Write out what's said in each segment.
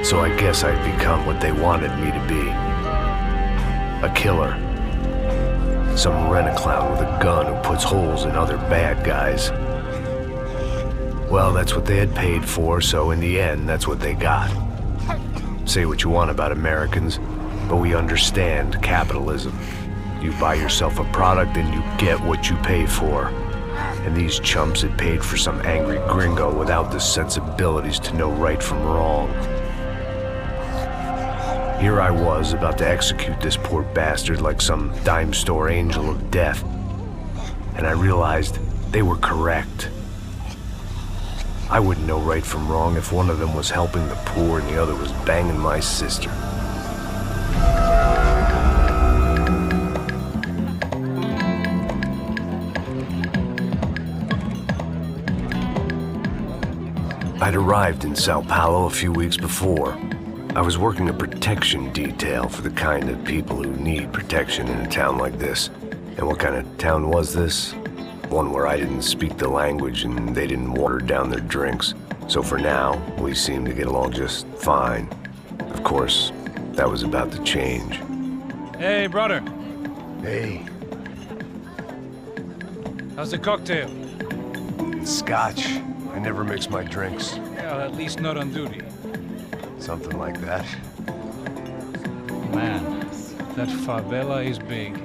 So I guess I'd become what they wanted me to be. A killer. Some rent-a-clown with a gun who puts holes in other bad guys. Well, that's what they had paid for, so in the end, that's what they got. Say what you want about Americans, but we understand capitalism. You buy yourself a product and you get what you pay for. And these chumps had paid for some angry gringo without the sensibilities to know right from wrong. Here I was, about to execute this poor bastard like some dime store angel of death. And I realized they were correct. I wouldn't know right from wrong if one of them was helping the poor and the other was banging my sister. I'd arrived in Sao Paulo a few weeks before. I was working a protection detail for the kind of people who need protection in a town like this. And what kind of town was this? One where I didn't speak the language and they didn't water down their drinks. So for now, we seemed to get along just fine. Of course, that was about to change. Hey, brother. Hey. How's the cocktail? Scotch. I never mix my drinks. Well, at least not on duty. Something like that. Man, that favela is big.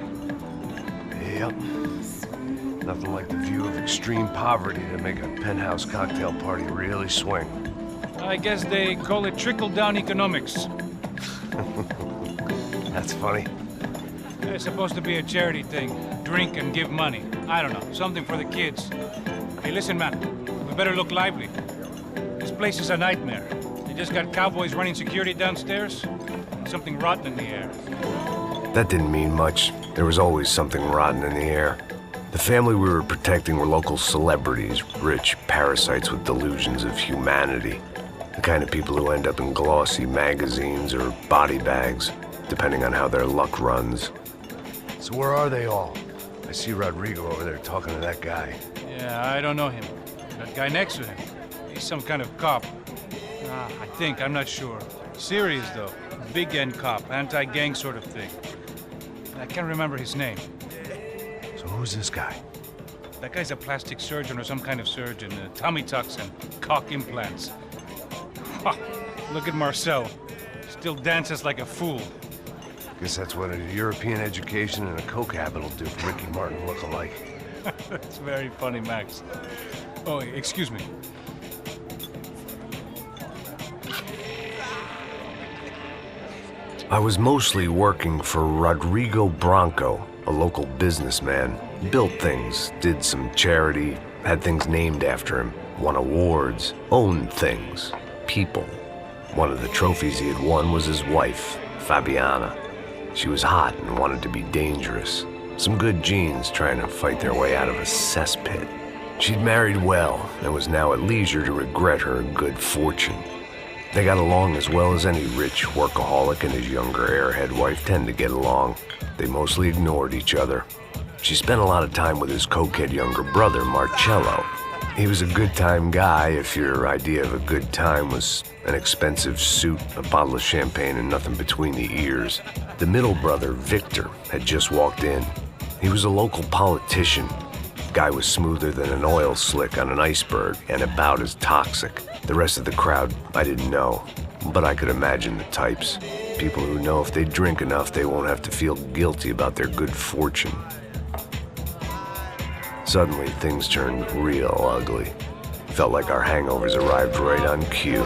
Yep. Nothing like the view of extreme poverty to make a penthouse cocktail party really swing. I guess they call it trickle-down economics. That's funny. It's supposed to be a charity thing. Drink and give money. I don't know, something for the kids. Hey, listen, man. We better look lively. This place is a nightmare. They just got cowboys running security downstairs. And something rotten in the air. That didn't mean much. There was always something rotten in the air. The family we were protecting were local celebrities, rich parasites with delusions of humanity. The kind of people who end up in glossy magazines or body bags, depending on how their luck runs. So where are they all? I see Rodrigo over there talking to that guy. Yeah, I don't know him. That guy next to him. He's some kind of cop. I think, I'm not sure. Serious, though. Big end cop, anti-gang sort of thing. I can't remember his name. So who's this guy? That guy's a plastic surgeon or some kind of surgeon. Tummy tucks and cock implants. Ha! Look at Marcel. Still dances like a fool. Guess that's what a European education and a coke habit will do for Ricky Martin look-alike. That's very funny, Max. Oh, excuse me. I was mostly working for Rodrigo Branco, a local businessman. Built things, did some charity, had things named after him, won awards, owned things, people. One of the trophies he had won was his wife, Fabiana. She was hot and wanted to be dangerous. Some good genes trying to fight their way out of a cesspit. She'd married well and was now at leisure to regret her good fortune. They got along as well as any rich workaholic and his younger airhead wife tend to get along. They mostly ignored each other. She spent a lot of time with his cokehead younger brother, Marcello. He was a good-time guy if your idea of a good time was an expensive suit, a bottle of champagne, and nothing between the ears. The middle brother, Victor, had just walked in. He was a local politician. Guy was smoother than an oil slick on an iceberg and about as toxic. The rest of the crowd, I didn't know, but I could imagine the types. People who know if they drink enough, they won't have to feel guilty about their good fortune. Suddenly, things turned real ugly. Felt like our hangovers arrived right on cue.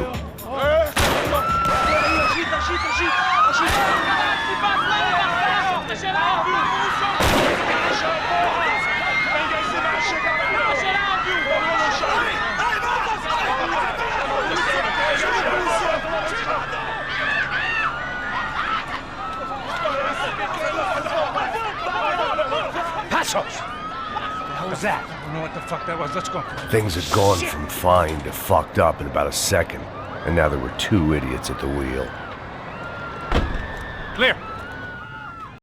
Passos! What was that? I don't know what the fuck that was. Let's go. Things had gone from fine to fucked up in about a second, and now there were two idiots at the wheel. Clear!